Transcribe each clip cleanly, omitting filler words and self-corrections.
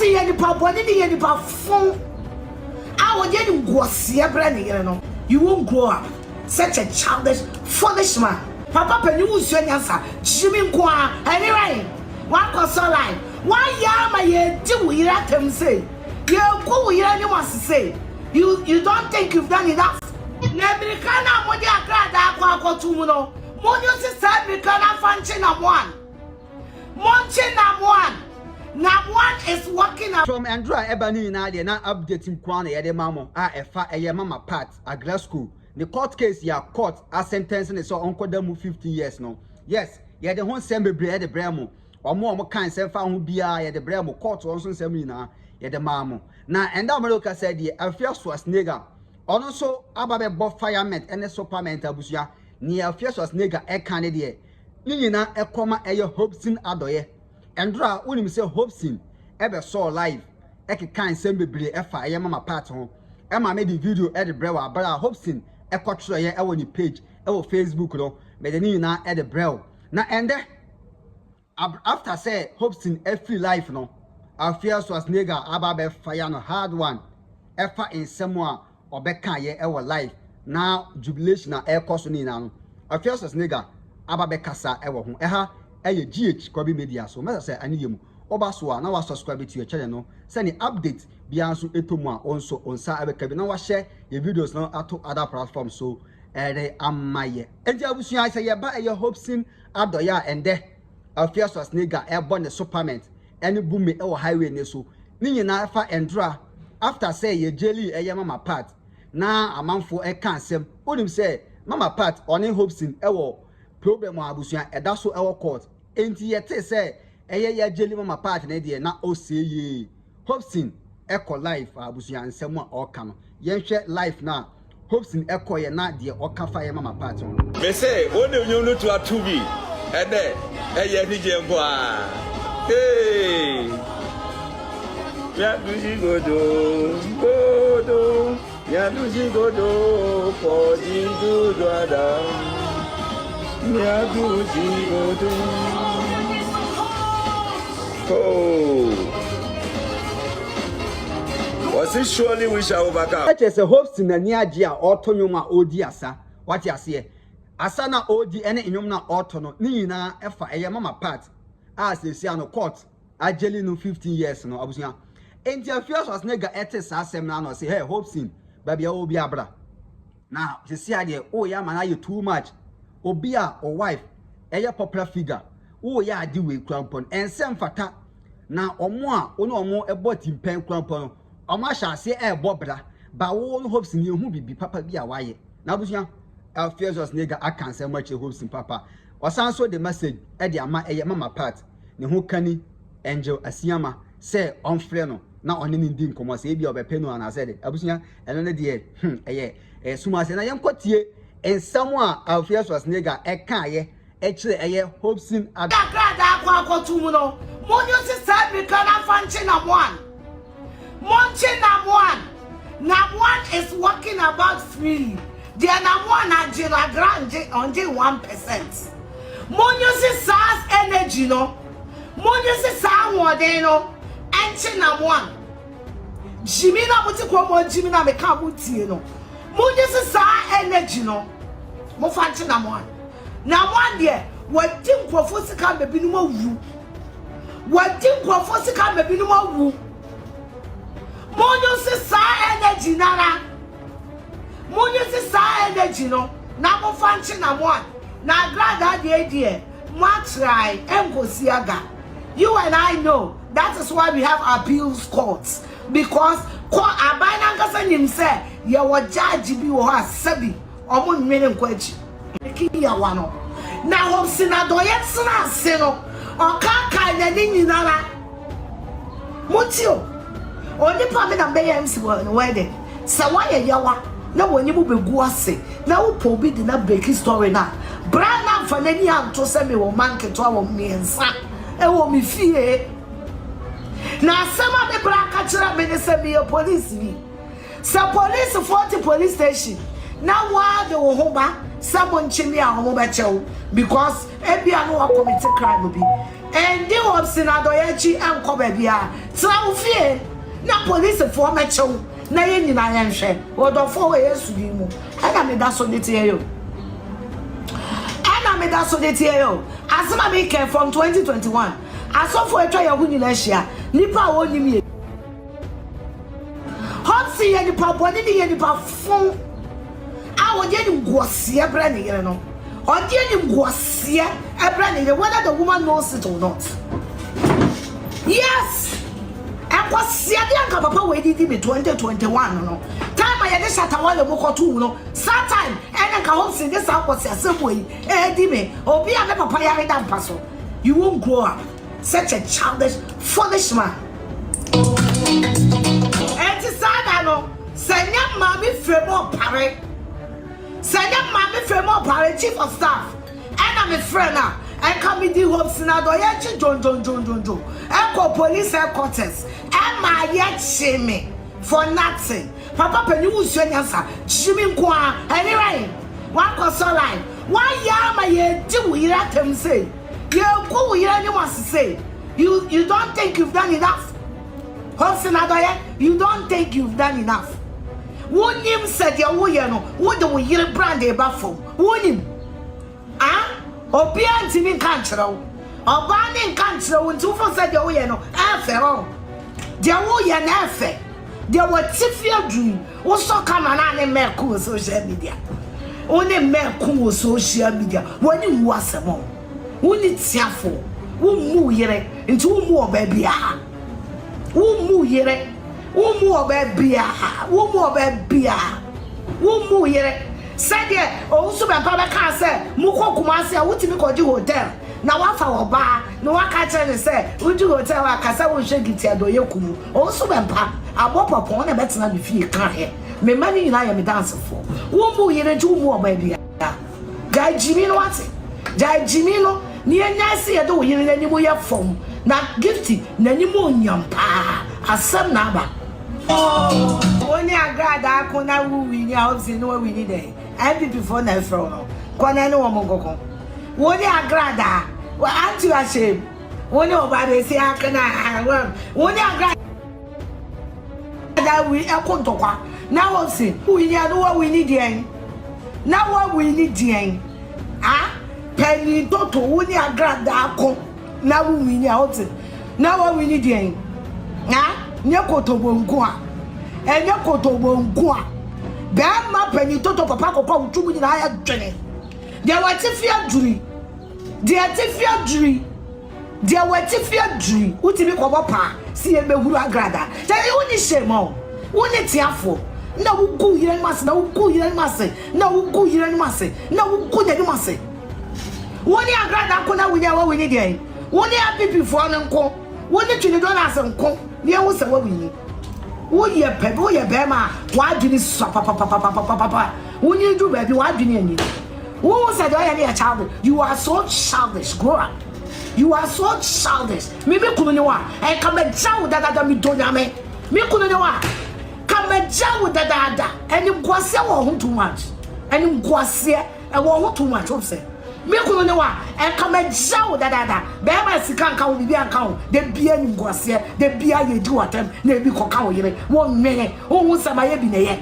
see any papa, any phone. I would get go see a brand, you won't grow up. Such a childish, foolish man. Papa, you will say answer. Jimmy Kwa, anyway. One was all right. Why yama ye do you let him say? You go, you want to say. You don't think you've done enough. Nebrikana modia Agradaa's kwa tumuno. Monyo si Nebrikana fanchi na one. Monchi na one. Now one is working up from Andrew Ebony na de na updating kwan ye de mamo a efa eye mama part Agradaa's school. The court case ya court a sentence ne so onko da mu 50 years no. Yes, ye de hon sem bebre de bremo. Omo kan sem fa ho bia ye de bremo court won so sem nyina ye de mamo. Na enda America said ye Afia Schwar ono so ababe bo firemen ene superment abusua ni Afia Schwar e kan de de. Ni nyina ekoma eye Hopeson Adorye. Andra unim say Hopeson ebe so live eke kan sem bebre efa eye mama part ho. E ma me di video e de brewa bara Hopeson e kwatro ye e woni page e wo Facebook no me de ni na e de brew. Na ende after say Hopeson e free life no Afia Schwar ababe fire no hard one efa ensemo a obeka ye e wo life na jubilation na e koso ni na no Afia Schwar ababe kasa e wo ho e ha eye GH Kobi Media so mesa say ani yemu oba so a na wa subscribe to your channel no say ni update bia nso etomu a onso onsa abeka bi na wa share your videos no ato other platforms so ere amaye eja abusuan say ye ba eye Hopeson Adorye ende Afia Schwar e bo ne superment ene bumi e wo highway ne so ni nyina afa endra after say ye jelly eye mama part na amanfo e kan sem onim say mama part oni Hopeson e wo problem abusuan e da so e wo court enti ye te say eye ya jelly mama part na de na o say ye Hopeson e ko life abusuan sem a o ka no ye hwe life na Hopeson e ko ye na de o ka fa ye mama part me say o ne nyom no to atubi e de eye ni je nko a hey ya duji godo ya duji godo for the good ada ya duji godo oh was it surely we shall overcome. That is a Hopeson na niaje a auto nyoma odi asa what you say asa na odi ene nyom na auto no ni nyina efa eye mama part as they say no court ajeli no 15 years no abusuan enti Afia Schwar etes asem na no say hey Hopeson babia obi abra na se see ade o ya mana you too much obi a o wife eye popular figure o ya ade we krampon ensem fata na omo a ono omo ebo timpen krampon no omo ahase ebo bra ba wo no Hopeson ye hu bibi papa bi a waye na abusuan Afia Schwar akanse mache Hopeson papa osan so the message e de ama eye mama part ne ho kani angel asiama say on frɛ no na ɔne ne ndi nkomo say bia obɛpɛ no ana say de abusunya ɛno ne de eye suma say na yɛnkɔtie ensam a Afia Schwar ɛka ye ɛkyerɛ ɛyɛ Hopeson Agradaa's kwa tumuno monyo si Nebrikana fanchi na one monchi na one is walking about freely there na one ajira grande only 1% monyo si SARS energy no monyo si sa wode no enchi na one Jimmy na muti kwa mo Jimmy na me ka butie no monyo si sa energy no mo fanchi na one na one there wadi nkrofo sika bebi no wu wadi nkrofo sika bebi no wu monyo si sa energy nara monyo si sa energy no na mo fanchi na one na Agradaa's de mo try engosiaga. You and I know that is why we have appeals courts because court abana ngasa nim say ye wo judge bi wo ha sabi omo nwene nkwaji kiya wano na Hopeson Adorye tsena se no okaka na ni nyinara mutio oni pa me na be MC no wedding sa wa ye yawa na woni mu begu ase na wo po bi di na break story na brana fa na ni anto se me wo market to wo miensa e wo mi fie na sama be braka kira me ne se be police bi sa police 40 police station na wa de wo ho ba someone chimi a wo be chew because e bia no wa commit crime bi and the Hopeson Adorye chi enko ba bia Tra ufie na police for mechew na ye nyina ye nhwe odofo we yesu di mu ana me da so detie yo ana me da so detie yo asema me care from 2021 asofo etwa ye hu nyina hia nipa wo nim ye hot see ye nipa boni ni ye nipa fun a wo je ni ngwose ebra ne yere no o je ni ngwose ebra ne yere whether the woman knows it or not. Yes, I was seeing papa we did me 2021 no. Time I had shut away the mokotu no. Some time and ka home see this house was assembly. Di me. Obi a papa ya read am paso. You won't grow up. Such a childish, foolish man. And to say no, senya mami fremo pare. Senya mami fremo pare chief of staff. And I'm a friend now. I come with the Hopeson Adorye John. I call police headquarters. And my yet shame for nothing. Papa Penny was your answer. Shimmy Kwa. Anyway, one console line. Why yam I do we let him say? You go here anyone to say. You don't think you've done enough. Hopeson Adorye, you don't think you've done enough. One him said your way no. What do we hear brand a buffalo? One him. Ah? Obi antimi kanchero oba ne kanchero wontu fo se de wo ye no afe ho de wo ye na afe de wo tifia dru wo so kama na ne meku social media one meku social media woni wu asemo woni tiafo wo mu yere nti wo mu oba bia wo mu yere wo mu oba bia wo mu oba bia wo mu yere said o so be papa ka say muko kumase a wutimi koji hotel na wafa oba na waka chere say uji hotel akasa wo hwegiti Adorye kumu o so be pa abopopon na betena be fie kan he me mani nyina ya me dance for wo mu yere ju mu oba bia ga jimi no ate ja jimi no ni enya se ye do yere nani mo ye fom na gifty nani mo nyampa asem na aba Only Agradaa's15 who we house in no we need it. And before na from Kwana no Mogoko. Only Agradaa's, well, aren't you ashamed? Only nobody say I can only Agradaa's we a contoka. Now we'll see. We know what we need here. Now what we need here. Ah, Penny Toto, only Agradaa's. Now we need out. Now what we need here. Ah. Nyakotobo nkwa enyakotobo nkwa be ma pani toto papa kokwa utumu ni na ya dwene de watifia duri de atifia duri de watifia duri utimi kobo pa si e behuru agrada tell you ni shemo woni tiafo na wugu yire mase na wugu yire mase na wugu yire mase na wugu yire mase woni agrada ko na wunya wa woni de woni apipifo no nko woni twini do na asenko ye wo se wo wini wo ye pebe wo ye be ma wa adwini so papa woni du ba bi wa adwini ani wo se do ye ne child you are so childish grow up you are so childish me be kunu ni wa e ka me jaw dada mi do nyame me kunu ni wa ka me jaw dada eni gwase wo ho too much eni gwase e wo ho too much obse me kunu ne wa e ka me jaw dada be ma sika nka wo bibi anka wo de bia ni ngwase de bia ye di watem na ebi koka wo yire wo mmene wo hu sama ye bi ne ye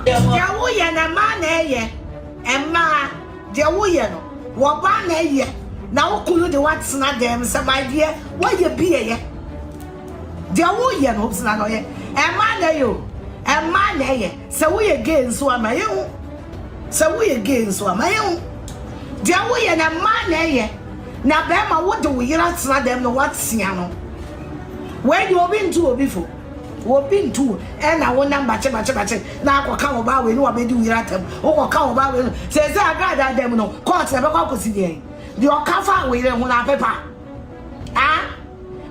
ya wo ye na ma na ye e ma de wo ye no wo ba na ye na wo kunu de watsena dem sama die wo ye bi ye de wo ye no obsina no ye e ma na yo e ma na ye se wo ye gay so ama ye hu se wo ye gay so ama ye hu de wo ye na ma na ye na be ma wo de wo yira tsena dem no watsia no when you obi ntu obi fo obi ntu e na wo namba che na akoka wo ba we ni wo be di yira tem wo koka wo ba we se Agradaa's dem no court na be kwa kosi de the okafa we re ho na pepa ah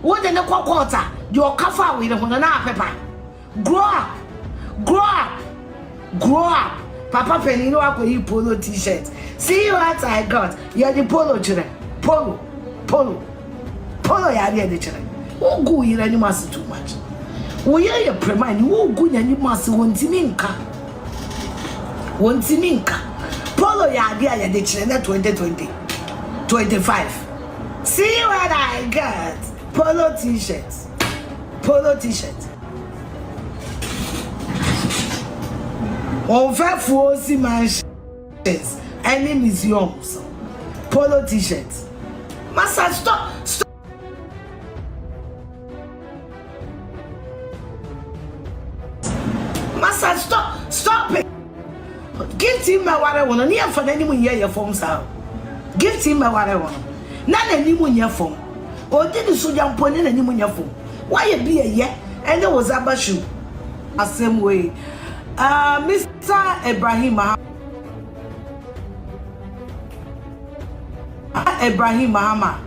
wo de ne kokota the okafa we re ho na pepa grow up papa penny no akoyi polo t-shirt see what I got you the polo chire polo ya de chire wo gu yira ni mas too much wo ye prema ni wo gu nya ni mas wontimi nka polo ya de chire na 2025 see what I got Polo t-shirt. Polo t-shirt. On fait for aussi mansions. Any museums. Polo t-shirt. Massa, stop. Massa, stop it. Give him my water one. And here for anyone here your phone sound. Give him my water one. None anyone your phone. Or did you so young pony anyone your phone? Why you be a year? And there was a bashu. A same way. Mr. Ibrahim Mahama.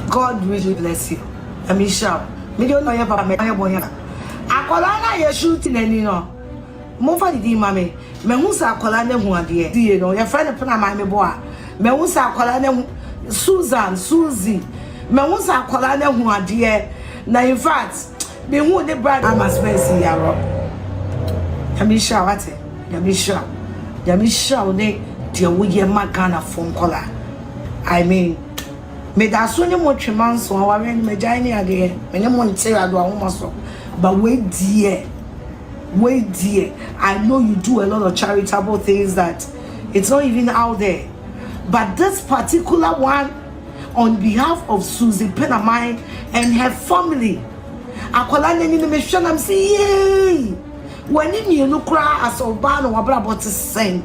God really bless you. I mean, shout. Me don't know your papa. Me boy. Akola na ye shooting any no. Mo fa di mame. Me hu sa akola na hu ade. Die no. Your friend pena ma me boy. Me hu sa akola na Susie. Me hu sa akola na hu ade. Na in fact, me hu the brand I must face yaro. I mean, shout what? I mean, shout. I mean, shout ne dia wo ye magana phone caller. I mean, me da so ne mo tweman so wa we me gyan ne ade. Me ne mo nte ado ahoma so. But wait dear, I know you do a lot of charitable things that it's not even out there. But this particular one, on behalf of Susie Penamai and her family, akola nani me hwe nam say yay. When you no cry as oba no wabra about to sing.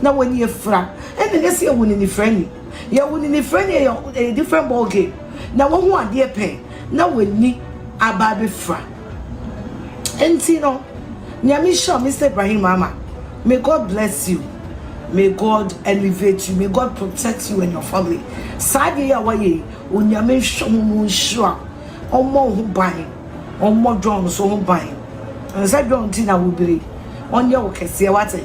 Na when you fra, and then say you ni friend. You woni ni friend a different ball game. Na wo hu ade pe. Na woni aba be fra. Entino, Nyamisha, Mr. Ibrahim Mama, may God bless you. May God elevate you. May God protect you and your family. Sadi ya waye, Unyamisha Mushua, Omo Hubai, Omo John so Hubai. And said John Tina will be on your Kessia Wate.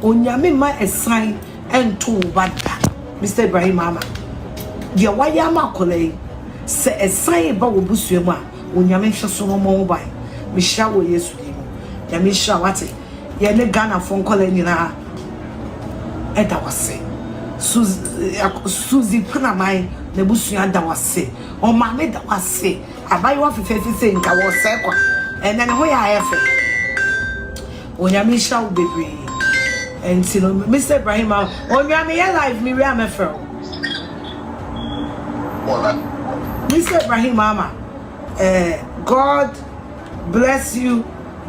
Unyamima a sign and two bada. Mr. Ibrahim Mama. Yawayama Kole, say a sign about Busuma, Unyamisha so Hubai. Misha wo yesu ni ya misha wate ya ne Ghana phone call ni na eda wase Suzy Penamai na busua da wase o ma me da wase abayi wa fefefe se nka wo se kwa ene ne ho ya efe onya misha wo bebre entino Mr. Ibrahim onya me ya live me we am fe Mr. Ibrahim Mama God bless you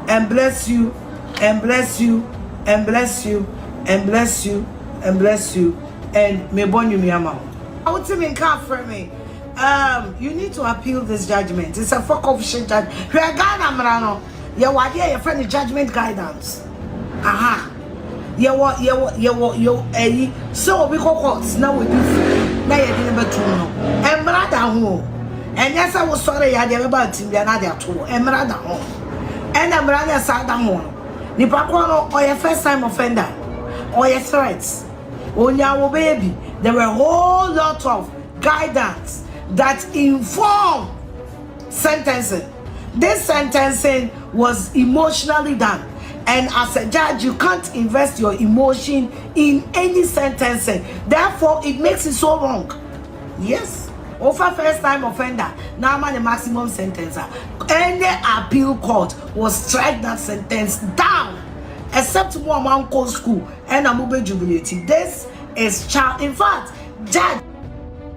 and bless you and bless you and bless you and bless you and bless you and me born you me ama. Ultimate car for me. You need to appeal this judgment. It's a fuck off shit judge. We are Ghana mrano. Ya wadia your friend judgment guidance. Aha. You so we call courts now we do. Now you didn't bet no. And brother who. And yes, I was sorry I had about him the other two. And brother home. And I'm brother sat down home. Nipakono or your first time offender. Or your threats. On your baby. There were a whole lot of guidance that informed sentencing. This sentencing was emotionally done. And as a judge, you can't invest your emotion in any sentencing. Therefore, it makes it so wrong. Yes. Over first time offender, now man the maximum sentence. Any appeal court will strike that sentence down. Except one uncle school and a mobile jubilating. This is child. In fact, judge,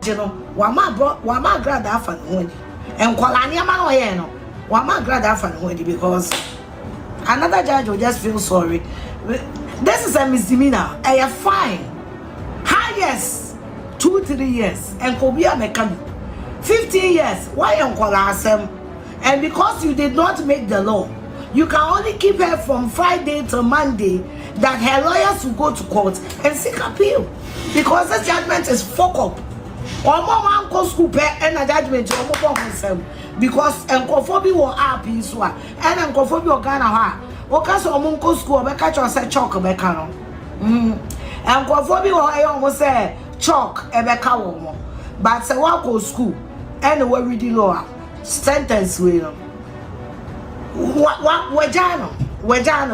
you know, Wama Agradaa's15 and Kwalania Manoyeno. Wama Agradaa's15 because another judge will just feel sorry. This is a misdemeanor. A fine. Highest 2-3 years. And Kobia Mekami 15 years. Why Uncle Asem? And because you did not make the law, you can only keep her from Friday to Monday that her lawyers will go to court and seek appeal. Because this judgment is fuck up. Or more uncle school and a judgment because Encophobia will appeal and Encophobia will Ghana. Okas or Munko school, catch or say chalk a becano. Encophobia will almost say chalk a becano. But say walk school and we reading law sentence will. Wejano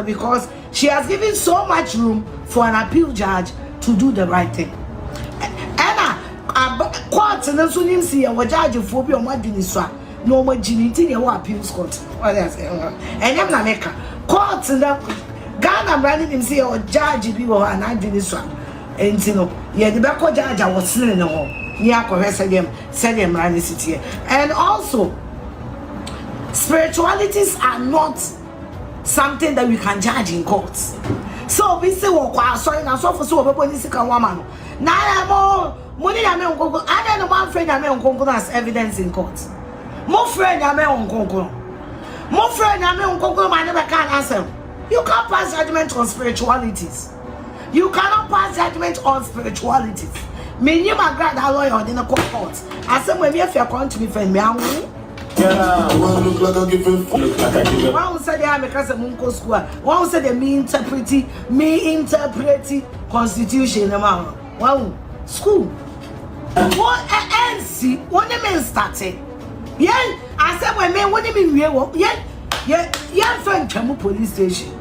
because she has given so much room for an appeal judge to do the right thing. And court court and so nim see a judge for be on what did no more ginity the appeals court. What else? And I'm not make court and Ghana running him see or judge be or an I did this one. And you know, yeah, the back judge I was sitting on. Yeah, said them running city. And also, spiritualities are not something that we can judge in courts. So we say, well, sorry, now so for so people this can woman. Now money I may go. I don't one friend I may on as evidence in court. More friend I may on Congo. More friend I may on Congo, I never can answer. You can't pass judgment on spiritualities. You cannot pass judgment on spiritualities. Me you my Agradaa's lawyer in the court. I said when if you're going to be friend me, I will. Yeah, one look like a given. One said they are because of Munko School. One said they me interpreting constitution. Wow, school. What NC? What the men started? Yeah, I said when men what do you mean? Yeah, friend come police station.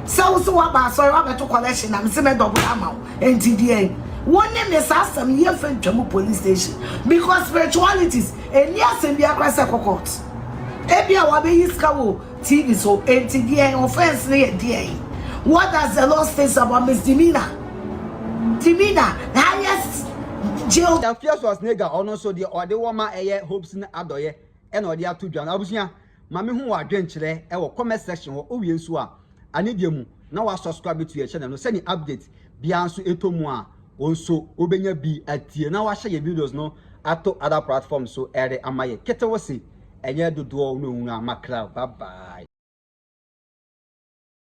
So what sorry about to collection. I'm saying double amount. NTDA. One name is some year friend to police station because spiritualities and yes and be a class court. Ebia wabe iskawo TV so NTDA offense near DA. What does the law say about misdemeanor? Demeanor, highest jail. The first was nigga or no so the or the woman Hopeson Adorye and or the two John Abusia. Mammy who are drenchre or comment section or Owiensua. I need you now. I subscribe to your channel. No sending updates. Biansu etomwa. Also, obenya be at the now I share your videos no at other platforms so ere amaye. Keta wasi enye do no na makra. Bye bye.